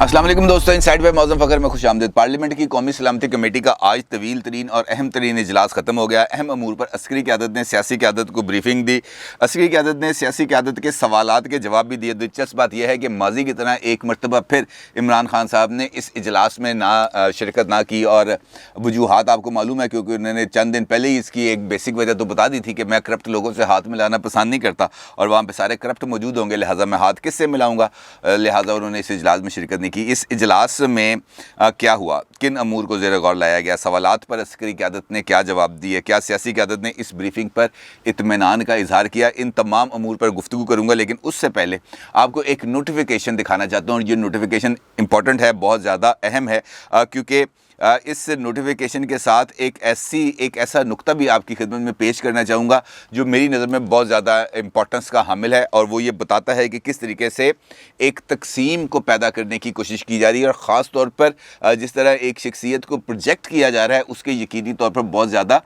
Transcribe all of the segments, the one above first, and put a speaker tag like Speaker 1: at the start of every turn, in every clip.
Speaker 1: السلام علیکم دوستو، انسائڈ بائی معظم فخر میں خوش آمدید۔ پارلیمنٹ کی قومی سلامتی کمیٹی کا آج طویل ترین اور اہم ترین اجلاس ختم ہو گیا۔ اہم امور پر عسکری قیادت نے سیاسی قیادت کو بریفنگ دی۔ عسکری قیادت نے سیاسی قیادت کے سوالات کے جواب بھی دیے۔ دلچسپ بات یہ ہے کہ ماضی کی طرح ایک مرتبہ پھر عمران خان صاحب نے اس اجلاس میں شرکت نہ کی، اور وجوہات آپ کو معلوم ہے، کیونکہ انہوں نے چند دن پہلے ہی اس کی ایک بیسک وجہ تو بتا دی تھی کہ میں کرپٹ لوگوں سے ہاتھ ملانا پسند نہیں کرتا، اور وہاں پہ سارے کرپٹ موجود ہوں گے، لہٰذا میں ہاتھ کس سے ملاؤں گا، لہٰذا انہوں نے اس اجلاس میں شرکت نہیں کی۔ اس اجلاس میں کیا ہوا، کن امور کو زیر غور لایا گیا، سوالات پر عسکری قیادت نے کیا جواب دیے، کیا سیاسی قیادت نے اس بریفنگ پر اطمینان کا اظہار کیا، ان تمام امور پر گفتگو کروں گا۔ لیکن اس سے پہلے آپ کو ایک نوٹیفیکیشن دکھانا چاہتا ہوں، اور یہ نوٹیفیکیشن امپورٹنٹ ہے، بہت زیادہ اہم ہے، کیونکہ اس نوٹیفیکیشن کے ساتھ ایک ایسا نقطہ بھی آپ کی خدمت میں پیش کرنا چاہوں گا جو میری نظر میں بہت زیادہ امپورٹنس کا حامل ہے، اور وہ یہ بتاتا ہے کہ کس طریقے سے ایک تقسیم کو پیدا کرنے کی کوشش کی جا رہی ہے، اور خاص طور پر جس طرح ایک شخصیت کو پروجیکٹ کیا جا رہا ہے اس کے یقینی طور پر بہت زیادہ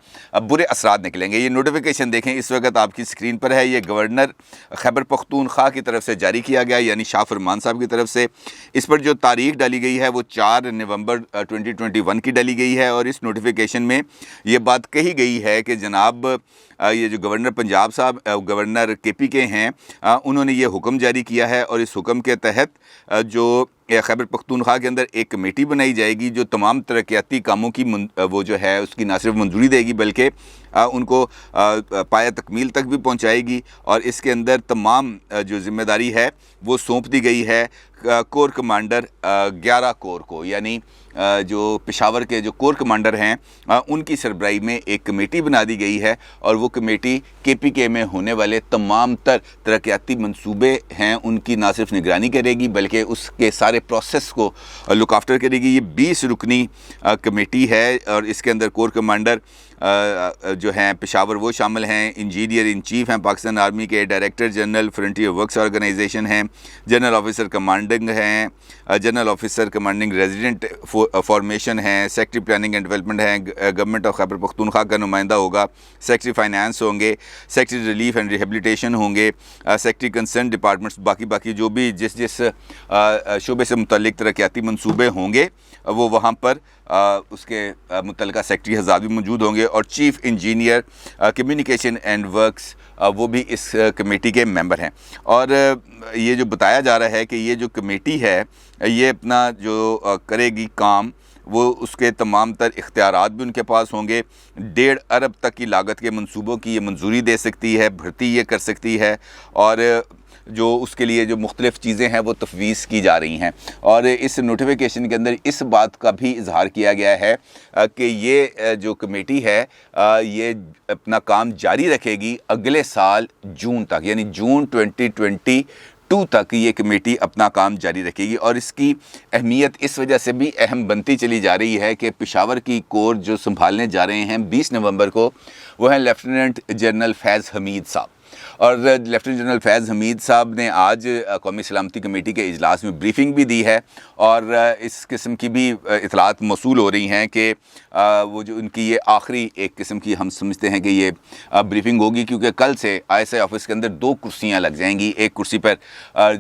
Speaker 1: برے اثرات نکلیں گے۔ یہ نوٹیفیکیشن دیکھیں، اس وقت آپ کی اسکرین پر ہے، یہ گورنر خیبر پختونخوا کی طرف سے جاری کیا گیا، یعنی شاہ فرمان صاحب کی طرف سے۔ اس پر جو تاریخ ڈالی گئی ہے وہ 4 نومبر 2021 کی ڈالی گئی ہے، اور اس نوٹیفیکیشن میں یہ بات کہی گئی ہے کہ جناب یہ جو گورنر پنجاب صاحب گورنر کے پی کے ہیں، انہوں نے یہ حکم جاری کیا ہے، اور اس حکم کے تحت جو خیبر پختونخوا کے اندر ایک کمیٹی بنائی جائے گی جو تمام ترقیاتی کاموں کی وہ جو ہے اس کی نہ صرف منظوری دے گی بلکہ ان کو پایہ تکمیل تک بھی پہنچائے گی، اور اس کے اندر تمام جو ذمہ داری ہے وہ سونپ دی گئی ہے کور کمانڈر 11 کور کو، یعنی جو پشاور کے جو کور کمانڈر ہیں ان کی سربراہی میں ایک کمیٹی بنا دی گئی ہے، اور وہ کمیٹی کے پی کے میں ہونے والے تمام تر ترقیاتی منصوبے ہیں ان کی نہ صرف نگرانی کرے گی بلکہ اس کے سارے پروسیس کو لک آفٹر کرے گی۔ یہ 20 رکنی کمیٹی ہے، اور اس کے اندر کور کمانڈر جو ہیں پشاور وہ شامل ہیں، انجینئر ان چیف ہیں پاکستان آرمی کے، director general frontier works organisation ہیں، جنرل آفیسر کمانڈنگ ہیں، general officer commanding resident formation ہیں، سیکٹری پلاننگ اینڈ ڈیولپمنٹ ہیں، گورنمنٹ آف خیبر پختونخوا کا نمائندہ ہوگا، سیکٹری فائنانس ہوں گے، سیکٹری ریلیف اینڈ ریہیبلیٹیشن ہوں گے، سیکٹری کنسرن ڈپارٹمنٹس، باقی جو بھی جس شعبے سے متعلق ترقیاتی منصوبے ہوں گے وہ وہاں پر اس کے متعلقہ سیکٹری حضرات بھی موجود ہوں گے، اور chief engineer communication and works وہ بھی اس کمیٹی کے ممبر ہیں۔ اور یہ جو بتایا جا رہا ہے کہ یہ جو کمیٹی ہے یہ اپنا جو کرے گی کام، وہ اس کے تمام تر اختیارات بھی ان کے پاس ہوں گے، 1.5 ارب تک کی لاگت کے منصوبوں کی یہ منظوری دے سکتی ہے، بھرتی یہ کر سکتی ہے، اور جو اس کے لیے جو مختلف چیزیں ہیں وہ تفویض کی جا رہی ہیں۔ اور اس نوٹیفیکیشن کے اندر اس بات کا بھی اظہار کیا گیا ہے کہ یہ جو کمیٹی ہے یہ اپنا کام جاری رکھے گی اگلے سال جون تک، یعنی جون 2022 تک یہ کمیٹی اپنا کام جاری رکھے گی۔ اور اس کی اہمیت اس وجہ سے بھی اہم بنتی چلی جا رہی ہے کہ پشاور کی کور جو سنبھالنے جا رہے ہیں 20 نومبر کو، وہ ہیں لیفٹیننٹ جنرل فیض حمید صاحب، اور لیفٹیننٹ جنرل فیض حمید صاحب نے آج قومی سلامتی کمیٹی کے اجلاس میں بریفنگ بھی دی ہے، اور اس قسم کی بھی اطلاعات موصول ہو رہی ہیں کہ وہ جو ان کی یہ آخری ایک قسم کی ہم سمجھتے ہیں کہ یہ بریفنگ ہوگی، کیونکہ کل سے ISI آفس کے اندر 2 کرسیاں لگ جائیں گی، ایک کرسی پر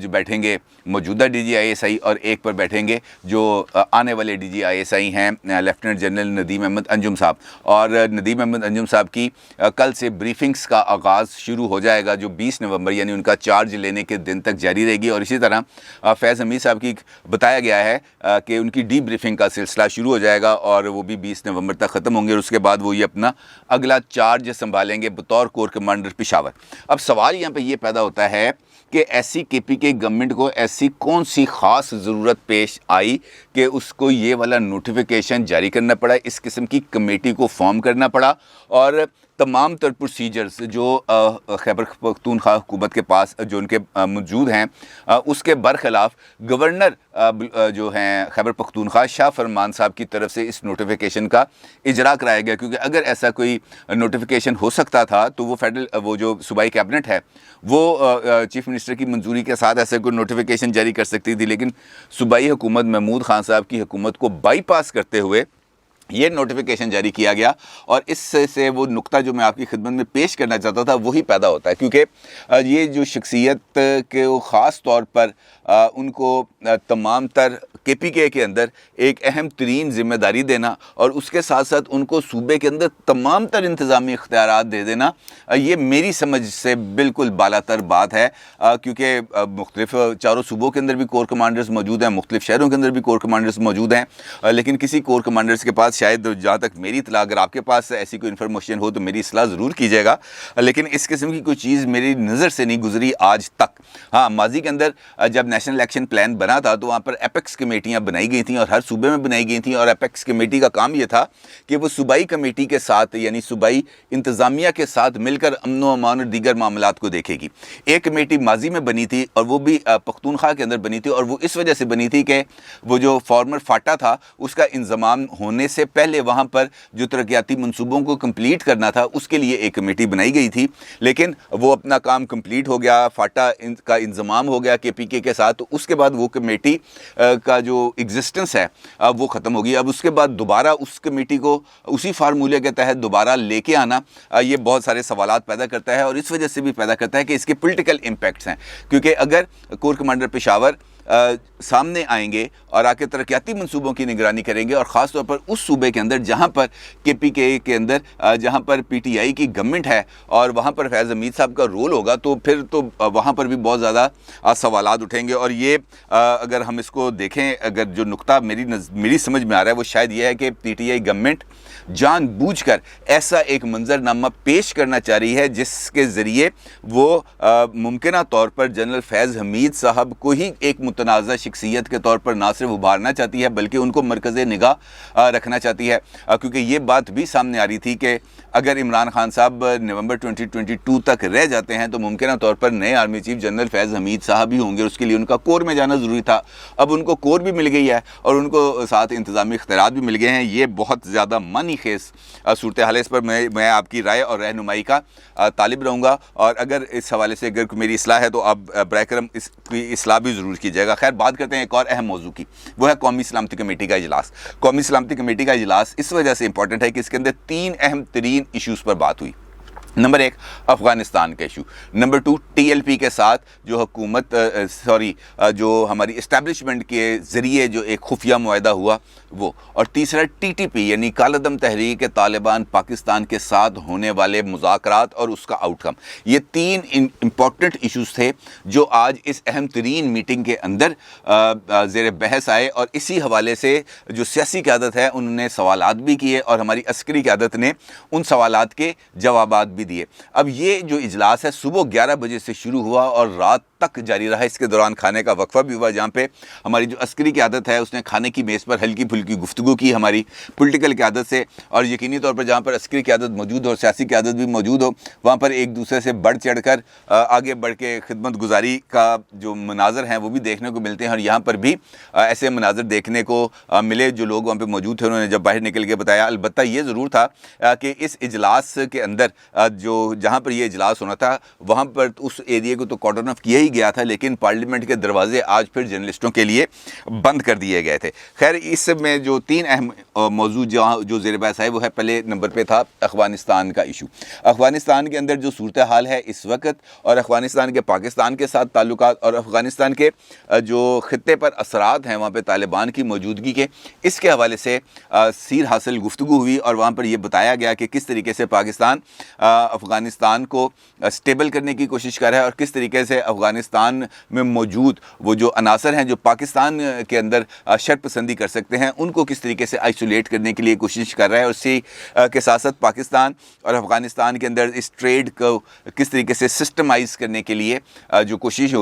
Speaker 1: جو بیٹھیں گے موجودہ DGI اور ایک پر بیٹھیں گے جو آنے والے DGI ہیں لیفٹیننٹ جنرل ندیم احمد انجم صاحب، اور ندیم احمد انجم صاحب کی کل سے بریفنگز کا آغاز شروع ہو جائے گا جو 20 نومبر یعنی ان کا چارج لینے کے دن تک جاری رہے گی۔ اور اسی طرح فیض حمید صاحب کی بتایا گیا ہے کہ ان کی ڈی بریفنگ کا سلسلہ شروع ہو جائے گا، اور وہ بھی 20 نومبر تک ختم ہوں گے، اور اس کے بعد وہ یہ اپنا اگلا چارج سنبھالیں گے بطور کور کمانڈر پشاور۔ اب سوال یہاں پہ یہ پیدا ہوتا ہے کہ ایسی کے پی کے گورنمنٹ کو ایسی کون سی خاص ضرورت پیش آئی کہ اس کو یہ والا نوٹیفیکیشن جاری کرنا پڑا، اس قسم کی کمیٹی کو فارم کرنا پڑا، اور تمام تر پروسیجرز جو خیبر پختونخوا حکومت کے پاس جو ان کے موجود ہیں اس کے برخلاف گورنر جو ہیں خیبر پختونخوا شاہ فرمان صاحب کی طرف سے اس نوٹیفیکیشن کا اجرا کرایا گیا، کیونکہ اگر ایسا کوئی نوٹیفیکیشن ہو سکتا تھا تو وہ وہ جو صوبائی کیبنٹ ہے وہ چیف منسٹر کی منظوری کے ساتھ ایسا کوئی نوٹیفیکیشن جاری کر سکتی تھی، لیکن صوبائی حکومت محمود خان صاحب کی حکومت کو بائی پاس کرتے ہوئے یہ نوٹیفیکیشن جاری کیا گیا، اور اس سے وہ نقطہ جو میں آپ کی خدمت میں پیش کرنا چاہتا تھا وہی پیدا ہوتا ہے، کیونکہ یہ جو شخصیت کے خاص طور پر ان کو تمام تر کے پی کے اندر ایک اہم ترین ذمہ داری دینا، اور اس کے ساتھ ساتھ ان کو صوبے کے اندر تمام تر انتظامی اختیارات دے دینا، یہ میری سمجھ سے بالکل بالا تر بات ہے، کیونکہ مختلف چاروں صوبوں کے اندر بھی کور کمانڈرز موجود ہیں، مختلف شہروں کے اندر بھی کور کمانڈرز موجود ہیں، لیکن کسی کور کمانڈرز کے پاس شاید جہاں تک میری اطلاع، اگر آپ کے پاس ایسی کوئی انفارمیشن ہو تو میری اصلاح ضرور کیجیے گا، لیکن اس قسم کی کوئی چیز میری نظر سے نہیں گزری آج تک۔ ہاں، ماضی کے اندر جب نیشنل الیکشن پلان بنا تھا تو وہاں پر ایپیکس کمیٹیاں بنائی گئی تھیں، اور ہر صوبے میں بنائی گئی تھیں، اور ایپیکس کمیٹی کا کام یہ تھا کہ وہ صوبائی کمیٹی کے ساتھ، یعنی صوبائی انتظامیہ کے ساتھ مل کر امن و امان اور دیگر معاملات کو دیکھے گی۔ ایک کمیٹی ماضی میں بنی تھی، اور وہ بھی پختونخوا کے اندر بنی تھی، اور وہ اس وجہ سے بنی تھی کہ وہ جو فارمر فاٹا تھا اس کا انضمام ہونے سے پہلے وہاں پر جو ترقیاتی منصوبوں کو کمپلیٹ کرنا تھا اس کے لیے ایک کمیٹی بنائی گئی تھی، لیکن وہ اپنا کام کمپلیٹ ہو گیا، فاٹا کا انضمام ہو گیا کے پی کے ساتھ، تو اس کے بعد وہ کمیٹی کا جو ایگزسٹنس ہے وہ ختم ہو گئی۔ اب اس کے بعد دوبارہ اس کمیٹی کو اسی فارمولے کے تحت دوبارہ لے کے آنا یہ بہت سارے سوالات پیدا کرتا ہے، اور اس وجہ سے بھی پیدا کرتا ہے کہ اس کے پولیٹیکل امپیکٹس ہیں، کیونکہ اگر کور کمانڈر پشاور سامنے آئیں گے اور آ کے ترقیاتی منصوبوں کی نگرانی کریں گے، اور خاص طور پر اس صوبے کے اندر جہاں پر کے پی کے اندر جہاں پر پی ٹی آئی کی گورنمنٹ ہے اور وہاں پر فیض حمید صاحب کا رول ہوگا، تو پھر تو وہاں پر بھی بہت زیادہ سوالات اٹھیں گے۔ اور یہ اگر ہم اس کو دیکھیں، اگر جو نقطہ میری سمجھ میں آ رہا ہے وہ شاید یہ ہے کہ پی ٹی آئی گورنمنٹ جان بوجھ کر ایسا ایک منظر نامہ پیش کرنا چاہ رہی ہے جس کے ذریعے وہ ممکنہ طور پر جنرل فیض حمید صاحب کو ہی ایک متنازع شخصیت کے طور پر نہ صرف ابھارنا چاہتی ہے بلکہ ان کو مرکز نگاہ رکھنا چاہتی ہے، کیونکہ یہ بات بھی سامنے آ رہی تھی کہ اگر عمران خان صاحب نومبر 2022 تک رہ جاتے ہیں تو ممکنہ طور پر نئے آرمی چیف جنرل فیض حمید صاحب ہی ہوں گے، اس کے لیے ان کا کور میں جانا ضروری تھا۔ اب ان کو کور بھی مل گئی ہے اور ان کو ساتھ انتظامی اختیارات بھی مل گئے ہیں۔ یہ بہت زیادہ معنی خیز صورتحال ہے، اس پر میں آپ کی رائے اور رہنمائی کا طالب رہوں گا، اور اگر اس حوالے سے اگر میری اصلاح ہے تو آپ براہ کرم اس کی اصلاح بھی ضرور کیجیے گا۔ خیر، بات کرتے ہیں ایک اور اہم موضوع کی، وہ ہے قومی سلامتی کمیٹی کا اجلاس۔ قومی سلامتی کمیٹی کا اجلاس اس وجہ سے امپورٹنٹ ہے کہ اس کے اندر 3 اہم ترین ایشوز پر بات ہوئی۔ نمبر 1 افغانستان کا issue, number 2 T L P کے ساتھ جو حکومت جو ہماری اسٹیبلشمنٹ کے ذریعے جو ایک خفیہ معاہدہ ہوا وہ، اور تیسرا ٹی ٹی پی یعنی کالعدم تحریک طالبان پاکستان کے ساتھ ہونے والے مذاکرات اور اس کا آؤٹ کم۔ یہ 3 امپورٹنٹ ایشوز تھے جو آج اس اہم ترین میٹنگ کے اندر زیر بحث آئے، اور اسی حوالے سے جو سیاسی قیادت ہے انہوں نے سوالات بھی کیے اور ہماری عسکری قیادت نے ان سوالات کے جوابات بھی دیے۔ اب یہ جو اجلاس ہے صبح 11 بجے سے شروع ہوا اور رات تک جاری رہا، اس کے دوران کھانے کا وقفہ بھی ہوا جہاں پہ ہماری جو عسکری قیادت ہے اس نے کھانے کی میز پر ہلکی پھلکی گفتگو کی ہماری پولیٹیکل قیادت سے، اور یقینی طور پر جہاں پر عسکری قیادت موجود ہو اور سیاسی قیادت بھی موجود ہو وہاں پر ایک دوسرے سے بڑھ چڑھ کر آگے بڑھ کے خدمت گزاری کا جو مناظر ہیں وہ بھی دیکھنے کو ملتے ہیں، اور یہاں پر بھی ایسے مناظر دیکھنے کو ملے۔ جو لوگ وہاں پہ موجود تھے انہوں نے جب باہر نکل کے بتایا، البتہ یہ ضرور تھا کہ اس اجلاس کے اندر جہاں پر یہ اجلاس ہونا تھا وہاں پر اس ایریے کو تو کارڈن آف کیا ہی گیا تھا، لیکن پارلیمنٹ کے دروازے آج پھر جرنلسٹوں کے لیے بند کر دیے گئے تھے۔ خیر، اس میں جو 3 اہم موضوع جو زیر بحث آئے وہ ہے، پہلے نمبر پہ تھا افغانستان کا ایشو۔ افغانستان کے اندر جو صورتحال ہے اس وقت، اور افغانستان کے پاکستان کے ساتھ تعلقات، اور افغانستان کے جو خطے پر اثرات ہیں وہاں پہ طالبان کی موجودگی کے، اس کے حوالے سے سیر حاصل گفتگو ہوئی، اور وہاں پر یہ بتایا گیا کہ کس طریقے سے پاکستان افغانستان کو اسٹیبل کرنے کی کوشش کر رہا ہے، اور کس طریقے سے افغانستان میں موجود وہ جو عناصر ہیں جو پاکستان کے اندر شر پسندی کر سکتے ہیں ان کو کس طریقے سے آئسولیٹ کرنے کے لیے کوشش کر رہا ہے، اور اسی کے ساتھ ساتھ پاکستان اور افغانستان کے اندر اس ٹریڈ کو کس طریقے سے سسٹمائز کرنے کے لیے جو کوشش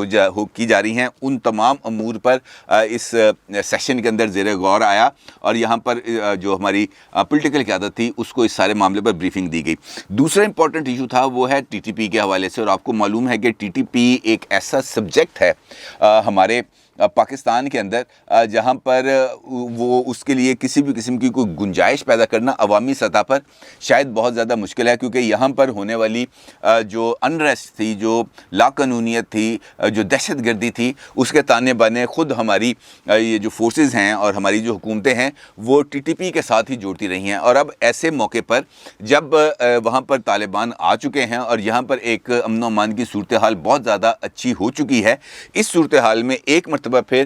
Speaker 1: کی جا رہی ہیں، ان تمام امور پر اس سیشن کے اندر زیر غور آیا، اور یہاں پر جو ہماری پولیٹیکل قیادت تھی اس کو اس سارے معاملے پر بریفنگ دی گئی۔ دوسرا امپورٹنٹ ایشو تھا وہ ہے ٹی ٹی پی کے حوالے سے، اور آپ کو معلوم ہے کہ ٹی ٹی پی ایک ایسا سبجیکٹ ہے ہمارے پاکستان کے اندر جہاں پر وہ اس کے لیے کسی بھی قسم کی کوئی گنجائش پیدا کرنا عوامی سطح پر شاید بہت زیادہ مشکل ہے، کیونکہ یہاں پر ہونے والی جو انریسٹ تھی، جو لا قانونیت تھی، جو دہشت گردی تھی، اس کے تانے بانے خود ہماری یہ جو فورسز ہیں اور ہماری جو حکومتیں ہیں وہ ٹی ٹی پی کے ساتھ ہی جوڑتی رہی ہیں۔ اور اب ایسے موقع پر جب وہاں پر طالبان آ چکے ہیں اور یہاں پر ایک امن و امان کی صورتحال بہت زیادہ اچھی ہو چکی ہے، اس صورتحال میں ایک مرتبہ پھر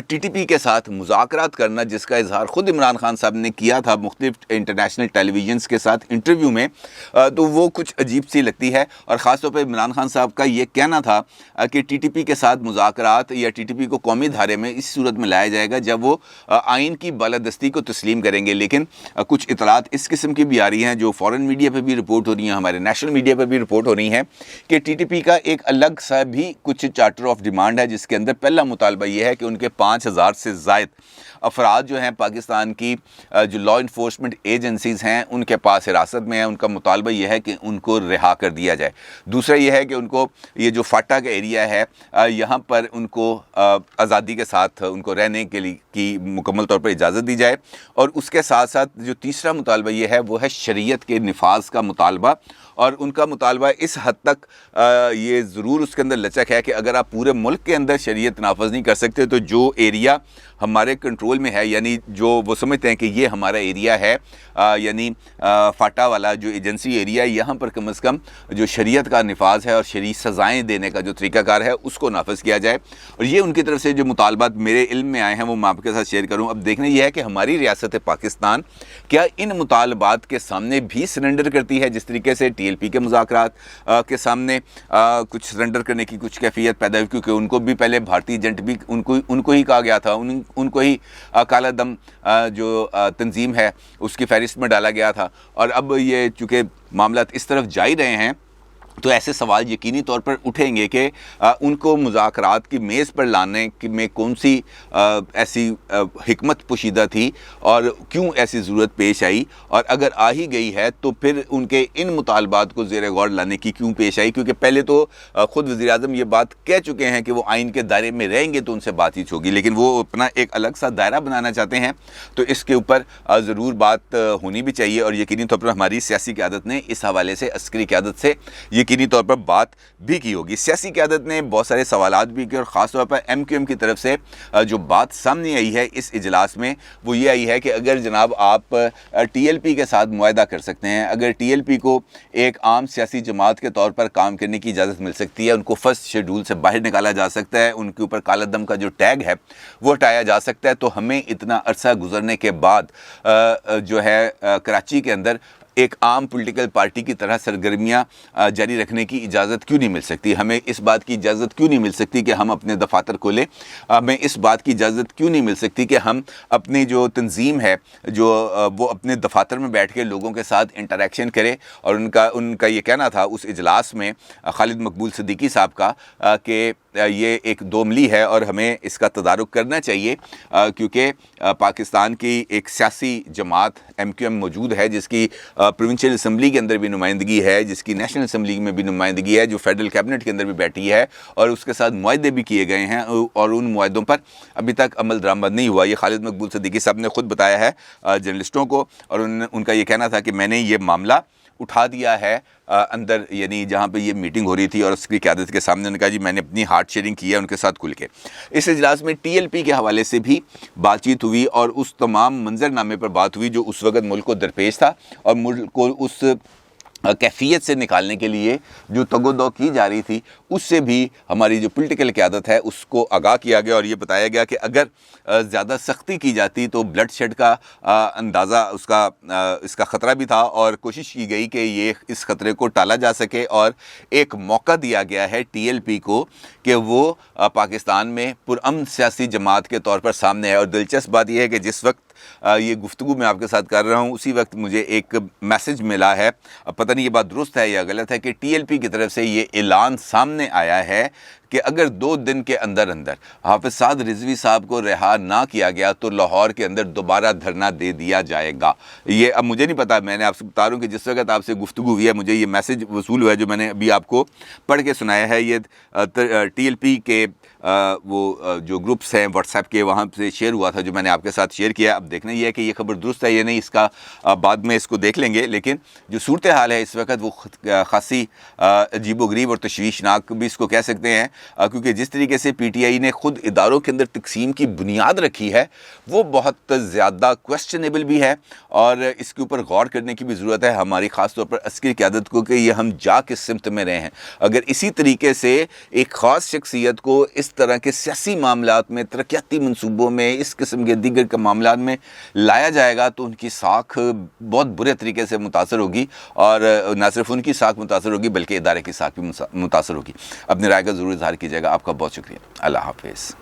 Speaker 1: ٹی ٹی پی کے ساتھ مذاکرات کرنا، جس کا اظہار خود عمران خان صاحب نے کیا تھا مختلف انٹرنیشنل ٹیلی ویژنز کے ساتھ انٹرویو میں، تو وہ کچھ عجیب سی لگتی ہے۔ اور خاص طور پہ عمران خان صاحب کا یہ کہنا تھا کہ ٹی ٹی پی کے ساتھ مذاکرات یا ٹی ٹی پی کو قومی دھارے میں اس صورت میں لایا جائے گا جب وہ آئین کی بالادستی کو تسلیم کریں گے، لیکن کچھ اطلاعات اس قسم کی بھی آ رہی ہیں جو فورن میڈیا پہ بھی رپورٹ ہو رہی ہیں، ہمارے نیشنل میڈیا پہ بھی رپورٹ ہو رہی ہیں کہ ٹی ٹی پی کا ایک الگ سا بھی کچھ چارٹر آف ڈیمانڈ ہے، جس کے اندر پہلا مطالبہ یہ ہے کہ ان کے 5000 سے زائد افراد جو ہیں پاکستان کی جو لا انفورسمنٹ ایجنسیز ہیں ان کے پاس حراست میں ہیں، ان کا مطالبہ یہ ہے کہ ان کو رہا کر دیا جائے۔ دوسرا یہ ہے کہ ان کو یہ جو فاٹا کا ایریا ہے یہاں پر ان کو آزادی کے ساتھ ان کو رہنے کے لیے کی مکمل طور پر اجازت دی جائے، اور اس کے ساتھ ساتھ جو تیسرا مطالبہ یہ ہے وہ ہے شریعت کے نفاذ کا مطالبہ۔ اور ان کا مطالبہ اس حد تک یہ ضرور اس کے اندر لچک ہے کہ اگر آپ پورے ملک کے اندر شریعت نافذ نہیں کر سکتے تو جو ایریا ہمارے کنٹرول میں ہے، یعنی جو وہ سمجھتے ہیں کہ یہ ہمارا ایریا ہے، یعنی فاٹا والا جو ایجنسی ایریا ہے، یہاں پر کم از کم جو شریعت کا نفاذ ہے اور شرعی سزائیں دینے کا جو طریقہ کار ہے اس کو نافذ کیا جائے۔ اور یہ ان کی طرف سے جو مطالبات میرے علم میں آئے ہیں وہ میں آپ کے ساتھ شیئر کروں۔ اب دیکھنا یہ ہے کہ ہماری ریاست پاکستان کیا ان مطالبات کے سامنے بھی سرنڈر کرتی ہے، جس طریقے سے ٹی ایل پی کے مذاکرات کے سامنے کچھ سرنڈر کرنے کی کچھ کیفیت پیدا ہوئی، کیونکہ ان کو بھی پہلے بھارتی ایجنٹ بھی ان کو ہی کہا گیا تھا، ان کو ہی کالا دم جو تنظیم ہے اس کی فہرست میں ڈالا گیا تھا۔ اور اب یہ چونکہ معاملات اس طرف جا ہی رہے ہیں تو ایسے سوال یقینی طور پر اٹھیں گے کہ ان کو مذاکرات کی میز پر لانے میں کون سی ایسی حکمت پوشیدہ تھی اور کیوں ایسی ضرورت پیش آئی، اور اگر آ ہی گئی ہے تو پھر ان کے ان مطالبات کو زیر غور لانے کی کیوں پیش آئی، کیونکہ پہلے تو خود وزیر اعظم یہ بات کہہ چکے ہیں کہ وہ آئین کے دائرے میں رہیں گے تو ان سے بات چیت ہوگی، لیکن وہ اپنا ایک الگ سا دائرہ بنانا چاہتے ہیں، تو اس کے اوپر ضرور بات ہونی بھی چاہیے۔ اور یقینی طور پر ہماری سیاسی قیادت نے اس حوالے سے عسکری قیادت سے یقینی طور پر بات بھی کی ہوگی۔ سیاسی قیادت نے بہت سارے سوالات بھی کیے، اور خاص طور پر ایم کیو ایم کی طرف سے جو بات سامنے آئی ہے اس اجلاس میں وہ یہ آئی ہے کہ اگر جناب آپ ٹی ایل پی کے ساتھ معاہدہ کر سکتے ہیں، اگر ٹی ایل پی کو ایک عام سیاسی جماعت کے طور پر کام کرنے کی اجازت مل سکتی ہے، ان کو فرسٹ شیڈول سے باہر نکالا جا سکتا ہے، ان کے اوپر کالا دم کا جو ٹیگ ہے وہ ہٹایا جا سکتا ہے، تو ہمیں اتنا عرصہ گزرنے کے بعد جو ہے کراچی کے اندر ایک عام پولیٹیکل پارٹی کی طرح سرگرمیاں جاری رکھنے کی اجازت کیوں نہیں مل سکتی؟ ہمیں اس بات کی اجازت کیوں نہیں مل سکتی کہ ہم اپنے دفاتر کھولیں؟ ہمیں اس بات کی اجازت کیوں نہیں مل سکتی کہ ہم اپنی جو تنظیم ہے جو وہ اپنے دفاتر میں بیٹھ کے لوگوں کے ساتھ انٹریکشن کرے؟ اور ان کا یہ کہنا تھا اس اجلاس میں خالد مقبول صدیقی صاحب کا کہ یہ ایک دوملی ہے اور ہمیں اس کا تدارک کرنا چاہیے، کیونکہ پاکستان کی ایک سیاسی جماعت ایم کیو ایم موجود ہے جس کی پروونشل اسمبلی کے اندر بھی نمائندگی ہے، جس کی نیشنل اسمبلی میں بھی نمائندگی ہے، جو فیڈرل کیبنٹ کے اندر بھی بیٹھی ہے، اور اس کے ساتھ معاہدے بھی کیے گئے ہیں اور ان معاہدوں پر ابھی تک عمل درآمد نہیں ہوا۔ یہ خالد مقبول صدیقی صاحب نے خود بتایا ہے جرنلسٹوں کو، اور ان کا یہ کہنا تھا کہ میں نے یہ معاملہ اٹھا دیا ہے اندر، یعنی جہاں پہ یہ میٹنگ ہو رہی تھی اور اس کی قیادت کے سامنے نے کہا جی میں نے اپنی ہارٹ شیئرنگ کی ہے ان کے ساتھ کھل کے۔ اس اجلاس میں ٹی ایل پی کے حوالے سے بھی بات چیت ہوئی اور اس تمام منظر نامے پر بات ہوئی جو اس وقت ملک کو درپیش تھا، اور ملک کو اس کیفیت سے نکالنے کے لیے جو تگ و دو کی جا رہی تھی اس سے بھی ہماری جو پولیٹیکل قیادت ہے اس کو آگاہ کیا گیا، اور یہ بتایا گیا کہ اگر زیادہ سختی کی جاتی تو بلڈ شیڈ کا اندازہ اس کا خطرہ بھی تھا، اور کوشش کی گئی کہ یہ اس خطرے کو ٹالا جا سکے، اور ایک موقع دیا گیا ہے ٹی ایل پی کو کہ وہ پاکستان میں پرامن سیاسی جماعت کے طور پر سامنے ہے۔ اور دلچسپ بات یہ ہے کہ جس وقت یہ گفتگو میں آپ کے ساتھ کر رہا ہوں اسی وقت مجھے ایک میسج ملا ہے، اب پتہ نہیں یہ بات درست ہے یا غلط ہے، کہ ٹی ایل پی کی طرف سے یہ اعلان سامنے آیا ہے کہ اگر 2 دن کے اندر حافظ سعد رضوی صاحب کو رہا نہ کیا گیا تو لاہور کے اندر دوبارہ دھرنا دے دیا جائے گا۔ یہ اب مجھے نہیں پتا، میں نے آپ سے بتا رہا ہوں کہ جس وقت آپ سے گفتگو ہوئی ہے مجھے یہ میسج وصول ہوا ہے جو میں نے ابھی آپ کو پڑھ کے سنایا ہے۔ یہ ٹی ایل پی کے وہ جو گروپس ہیں واٹس ایپ کے، وہاں سے شیئر ہوا تھا جو میں نے آپ کے ساتھ شیئر کیا۔ اب دیکھنا یہ ہے کہ یہ خبر درست ہے یا نہیں، اس کا بعد میں اس کو دیکھ لیں گے، لیکن جو صورتحال ہے اس وقت وہ خاصی عجیب و غریب اور تشویشناک بھی اس کو کہہ سکتے ہیں، کیونکہ جس طریقے سے پی ٹی آئی نے خود اداروں کے اندر تقسیم کی بنیاد رکھی ہے وہ بہت زیادہ کویسچنیبل بھی ہے، اور اس کے اوپر غور کرنے کی بھی ضرورت ہے ہماری خاص طور پر عسکری قیادت کو، کہ یہ ہم جا کس سمت میں رہے ہیں۔ اگر اسی طریقے سے ایک خاص شخصیت کو اس طرح کے سیاسی معاملات میں، ترقیاتی منصوبوں میں، اس قسم کے دیگر کے معاملات میں لایا جائے گا تو ان کی ساکھ بہت برے طریقے سے متاثر ہوگی، اور نہ صرف ان کی ساکھ متاثر ہوگی بلکہ ادارے کی ساکھ بھی متاثر ہوگی۔ اپنی رائے کا ضرور اظہار کیجیے گا۔ آپ کا بہت شکریہ۔ اللہ حافظ۔